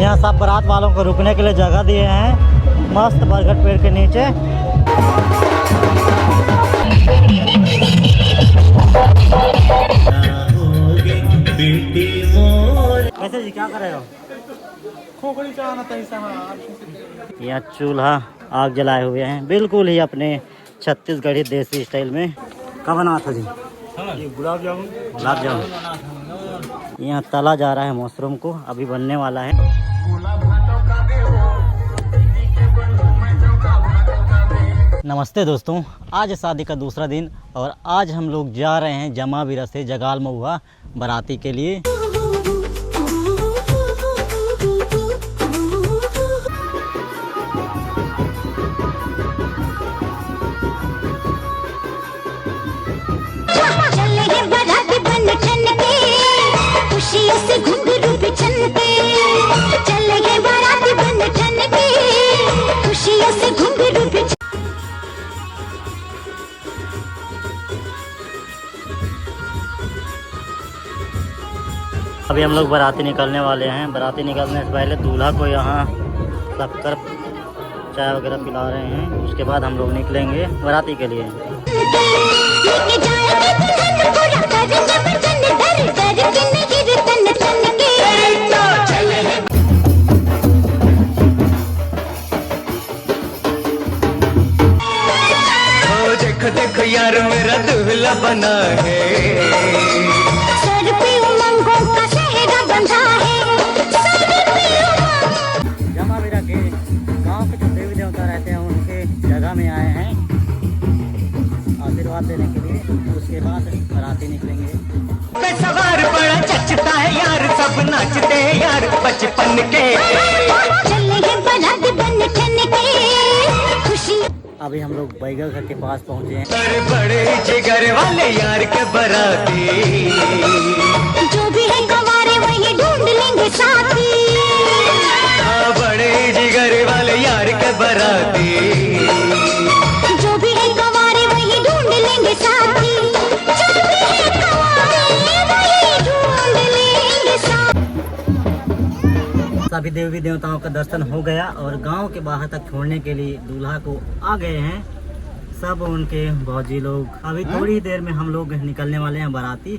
यहाँ सब बारात वालों को रुकने के लिए जगह दिए हैं, मस्त बरगद पेड़ के नीचे। कैसे जी, क्या कर रहे हो? खोखड़ी चढ़ाना था यहाँ चूल्हा आग जलाए हुए हैं, बिल्कुल ही अपने छत्तीसगढ़ी देसी स्टाइल में। कब बना था जी? गुलाब जामुन। गुलाब जामुन यहाँ तला जा रहा है, मशरूम को अभी बनने वाला है। नमस्ते दोस्तों, आज है शादी का दूसरा दिन और आज हम लोग जा रहे हैं जमाविरा से जगाल महुआ बाराती के लिए। अभी हम लोग बाराती निकलने वाले हैं। बाराती निकलने से पहले दूल्हा को यहाँ शक्कर चाय वगैरह पिला रहे हैं, उसके बाद हम लोग निकलेंगे बाराती के लिए। देखो देखो यार मेरा दूल्हा बना है, जमाविरा के गांव के जो देवी देवता रहते हैं उनके जगह में आए हैं आशीर्वाद देने के लिए। उसके बाद बाराती निकलेंगे। सवार बड़ा चचता है यार, सब नाचते हैं यार बचपन के। अभी हम लोग बैगल घर के पास पहुंचे हैं। अरे बड़े जिगर वाले यार के बाराती, जो भी है कमारे वही ढूंढ लेंगे साथी। हाँ बड़े जिगर वाले यार के बाराती, जो भी है कमारे वही ढूंढ लेंगे साथी। जो भी है कमारे वही ढूंढ लेंगे साथी। सभी देवी देवताओं का दर्शन हो गया और गांव के बाहर तक छोड़ने के लिए दूल्हा को आ गए हैं सब उनके भौजी लोग। अभी थोड़ी ही देर में हम लोग निकलने वाले हैं बाराती।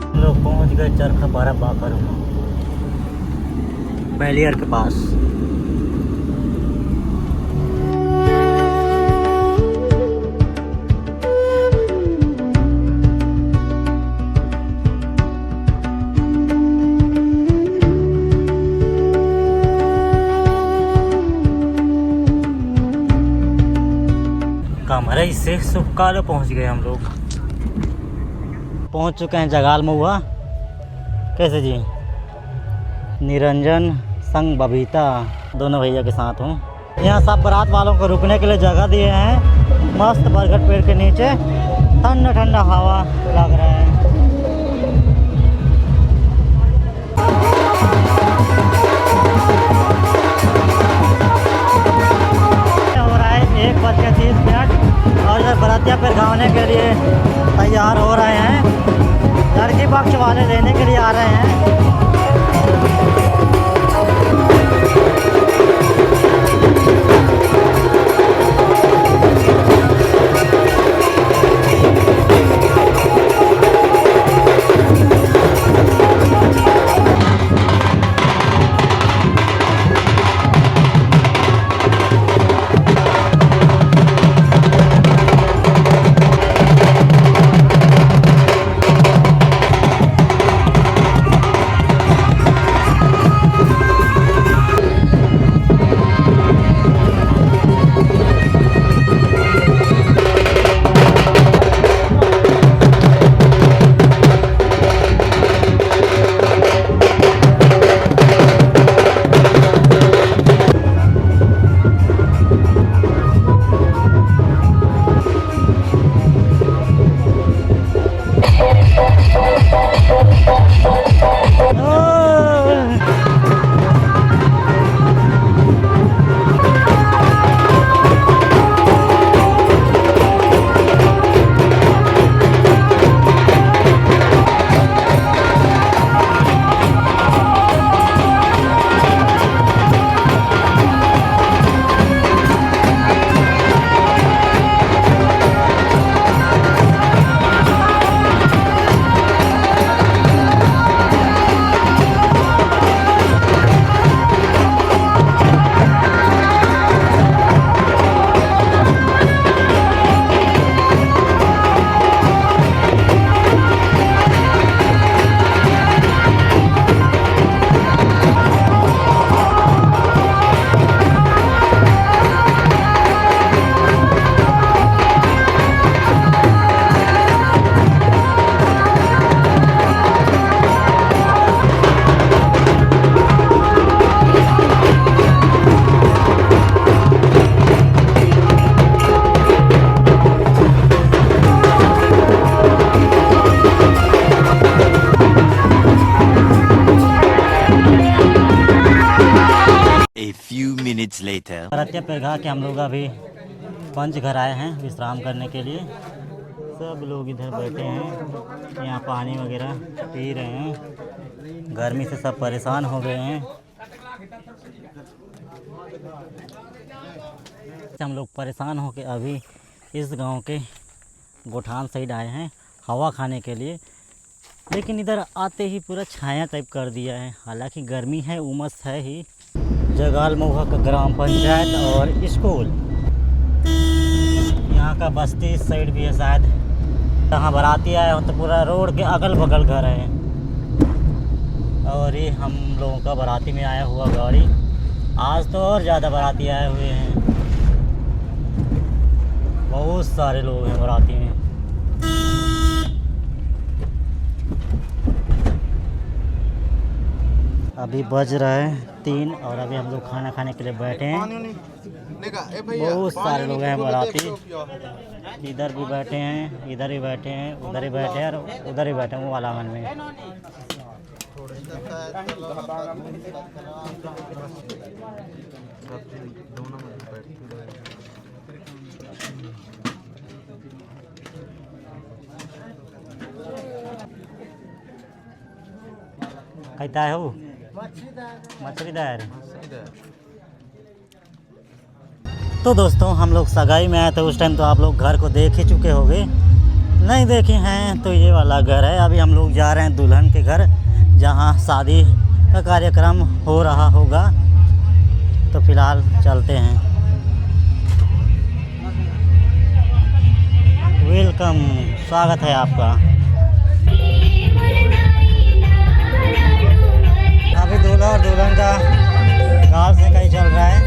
हम लोग पहुंच गए चरखा पारा बाकर बैलियर के पास। कमरे से सुखालो पहुंच गए हम लोग। पहुंच चुके हैं जगाल महुआ। कैसे जी? निरंजन संग बबीता दोनों भैया के साथ हूँ। यहाँ सब बारात वालों को रुकने के लिए जगह दिए हैं, मस्त बरगद पेड़ के नीचे। ठंडा ठंडा हवा लग रहा है। हो रहा है 1:30 और इधर बरातिया पर गाने के लिए तैयार हो रहे हैं। लड़की पक्ष वाले लेने के लिए आ रहे हैं। minutes later. रत्या पेरघा के हम लोग अभी पंच घर आए हैं विश्राम करने के लिए। सब लोग इधर बैठे हैं, यहाँ पानी वगैरह पी रहे हैं। गर्मी से सब परेशान हो गए हैं। हम लोग परेशान होकर अभी इस गांव के गोठान साइड आए हैं हवा खाने के लिए, लेकिन इधर आते ही पूरा छाया टाइप कर दिया है। हालांकि गर्मी है, उमस है ही। जगाल महुआ का ग्राम पंचायत और स्कूल, यहाँ का बस्ती इस साइड भी है शायद। जहाँ बाराती आए हो तो पूरा रोड के अगल बगल घर है। और ये हम लोगों का बाराती में आया हुआ गाड़ी। आज तो और ज़्यादा बाराती आए हुए हैं, बहुत सारे लोग हैं बाराती में। अभी बज रहा है 3 और अभी हम लोग खाना खाने के लिए बैठे हैं। बहुत सारे लोग हैं बाराती, इधर भी बैठे हैं, इधर भी बैठे हैं, उधर ही बैठे हैं और उधर ही बैठे हैं वो वाला मन में। कहता है वो मछलीदार। तो दोस्तों हम लोग सगाई में आए थे उस टाइम, तो आप लोग घर को देख ही चुके होंगे। नहीं देखे हैं तो ये वाला घर है। अभी हम लोग जा रहे हैं दुल्हन के घर, जहां शादी का कार्यक्रम हो रहा होगा। तो फिलहाल चलते हैं। वेलकम, स्वागत है आपका। अभी दूल्हा और दुल्हन का गाँव से कहीं चल रहा है।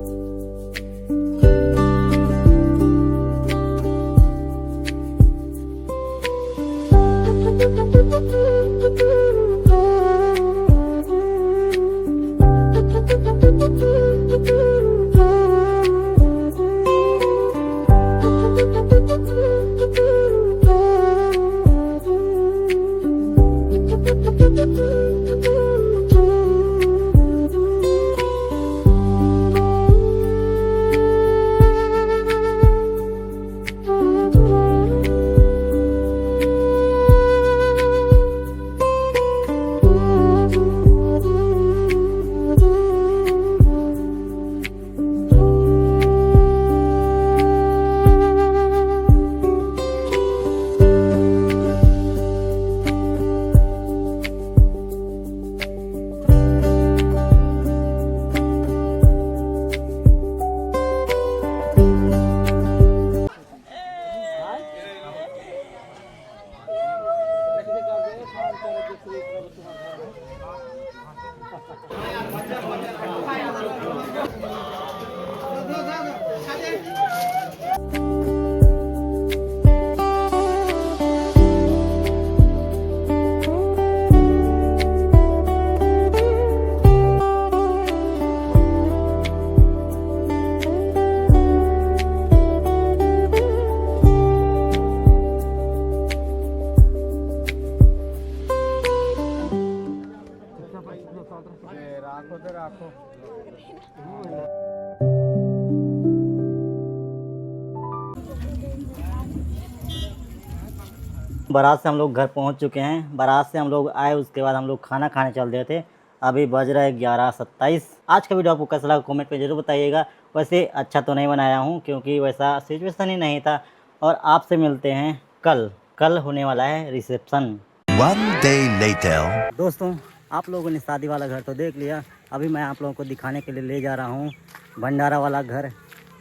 बारात से हम लोग घर पहुंच चुके हैं। बारात से हम लोग आए, उसके बाद हम लोग खाना खाने चल रहे थे। अभी बज रहा है 11:27। आज का वीडियो आपको कैसा लगा कमेंट पे जरूर बताइएगा। वैसे अच्छा तो नहीं बनाया हूं क्योंकि वैसा सिचुएशन ही नहीं था। और आपसे मिलते हैं कल होने वाला है रिसेप्शन। One day later. दोस्तों आप लोगों ने शादी वाला घर तो देख लिया। अभी मैं आप लोगों को दिखाने के लिए ले जा रहा हूँ भंडारा वाला घर।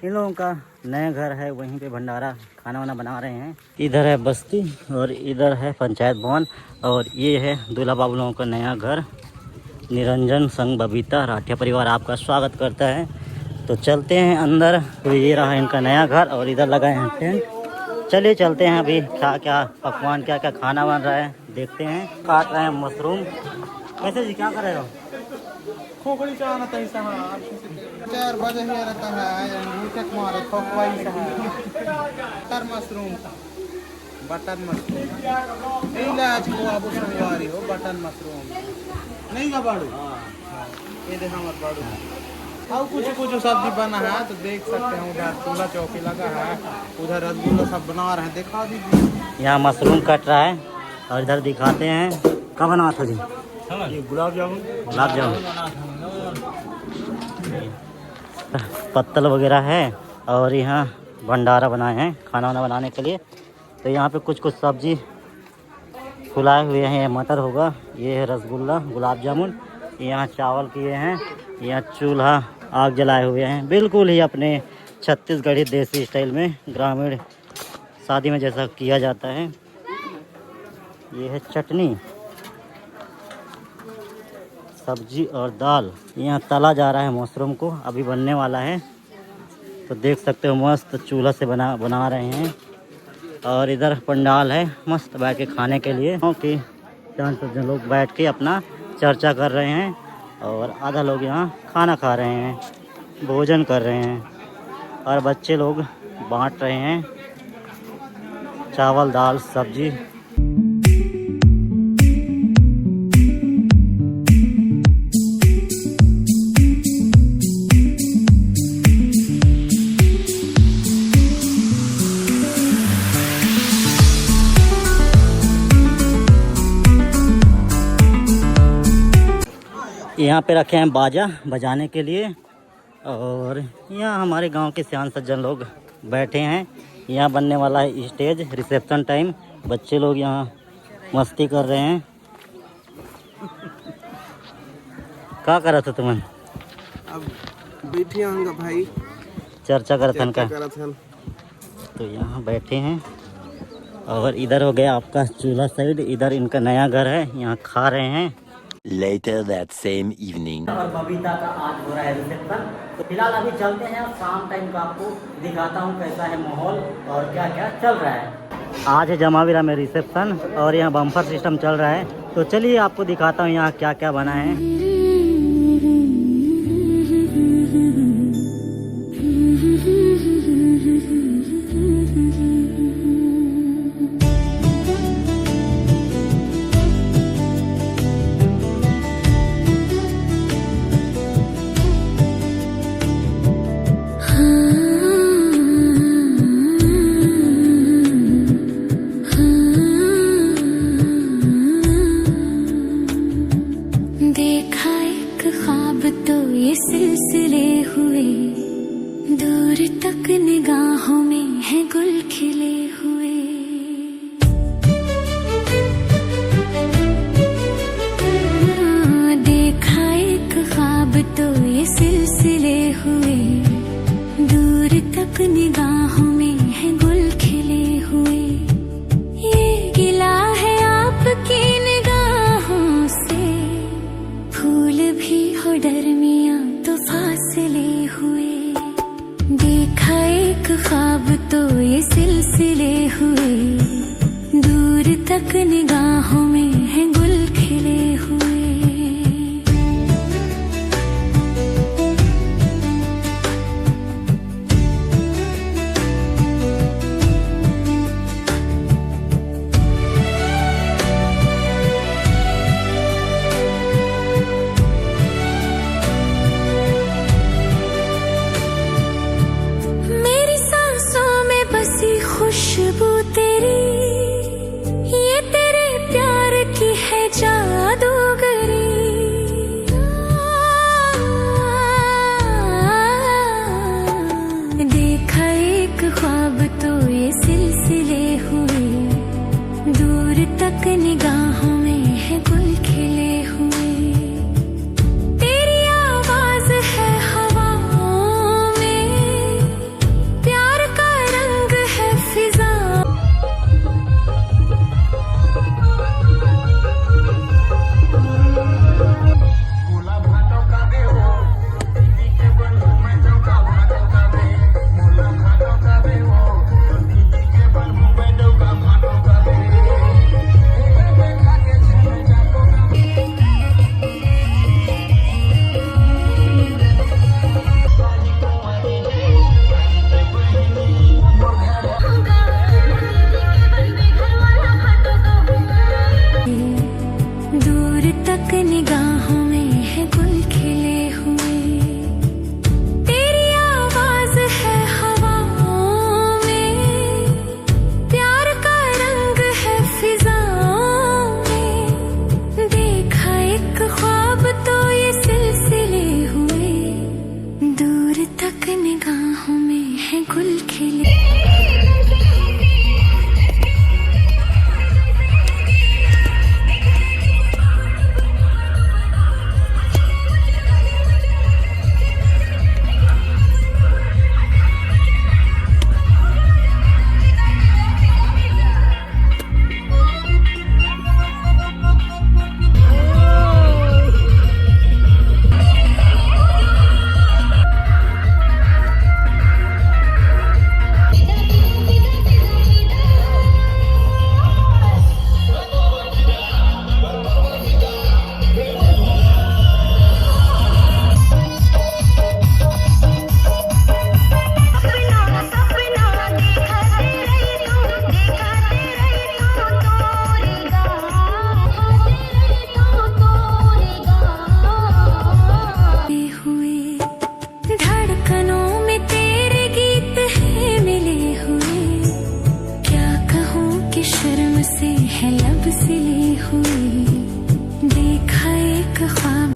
इन लोगों का नया घर है, वहीं पे भंडारा खाना वाना बना रहे हैं। इधर है बस्ती और इधर है पंचायत भवन। और ये है दूल्हा बाबू लोगों का नया घर। निरंजन संग बबीता राठिया परिवार आपका स्वागत करता है। तो चलते हैं अंदर। तो ये रहा इनका नया घर और इधर लगाए हैं टेंट। चलिए चलते हैं। अभी क्या क्या पकवान, क्या क्या खाना बन रहा है देखते हैं। काट रहे हैं मशरूम। कैसे जी, क्या कर रहे हो? खोखड़ी चाहना तैसा 4 बजे ही रहता है अंगूठक मारे खोखवाई बटर मशरूम इलाज को अब संगवारी हो बटन मशरूम नहीं का बाड़ू ये देखा मत बाड़ू और कुछ सब्जी बना है तो देख सकते हैं। उधर चूल्हा चौकी लगा है, उधर रसगुल्ला सब बना रहे हैं, दिखा दीजिए। यहाँ मशरूम कट रहा है और इधर दिखाते हैं। कब बना था जी? ये गुलाब जामुन पत्तल वगैरह है और यहाँ भंडारा बनाए हैं खाना वाना बनाने के लिए। तो यहाँ पे कुछ सब्जी फुलाए हुए हैं, मटर होगा, ये है रसगुल्ला, गुलाब जामुन, यहाँ चावल किए हैं, यहाँ चूल्हा आग जलाए हुए हैं, बिल्कुल ही अपने छत्तीसगढ़ी देसी स्टाइल में ग्रामीण शादी में जैसा किया जाता है। ये है चटनी, सब्जी और दाल। यहाँ तला जा रहा है मशरूम को, अभी बनने वाला है। तो देख सकते हो मस्त चूल्हा से बना रहे हैं। और इधर पंडाल है मस्त बैठ के खाने के लिए, क्योंकि 400 लोग बैठ के अपना चर्चा कर रहे हैं और आधा लोग यहाँ खाना खा रहे हैं, भोजन कर रहे हैं और बच्चे लोग बांट रहे हैं चावल दाल सब्जी। यहाँ पे रखे हैं बाजा बजाने के लिए और यहाँ हमारे गांव के सियान सज्जन लोग बैठे हैं। यहाँ बनने वाला है स्टेज, रिसेप्शन टाइम। बच्चे लोग यहाँ मस्ती कर रहे हैं। क्या कर रहा था तुम? अब बैठे होंगे भाई, चर्चा करथन का। तो यहाँ बैठे हैं और इधर हो गया आपका चूल्हा साइड, इधर इनका नया घर है, यहाँ खा रहे हैं। Later that same evening. और बबीता का आज हो रहा है रिसेप्शन। तो फिलहाल अभी चलते हैं और शाम टाइम का आपको दिखाता हूँ कैसा है माहौल और क्या क्या चल रहा है। आज है जमावीरा में रिसेप्शन और यहाँ बम्पर सिस्टम चल रहा है। तो चलिए आपको दिखाता हूँ यहाँ क्या क्या बना है। सिलसिले हुए दूर तक निगाहों में है गुल खिले हुए। देखा एक ख्वाब तो ये सिलसिले हुए दूर तक निगाहों में है गुल खिले हुए। ये गिला है आपकी निगाहों से, फूल भी हो डरमिया तो फासले हुए। देखा एक ख्वाब तो ये सिलसिले हुए दूर तक निगाहों में है गुल खिले हुए। खुशबू तेरी, ये तेरे प्यार तक निगाहों में है गुल खिले।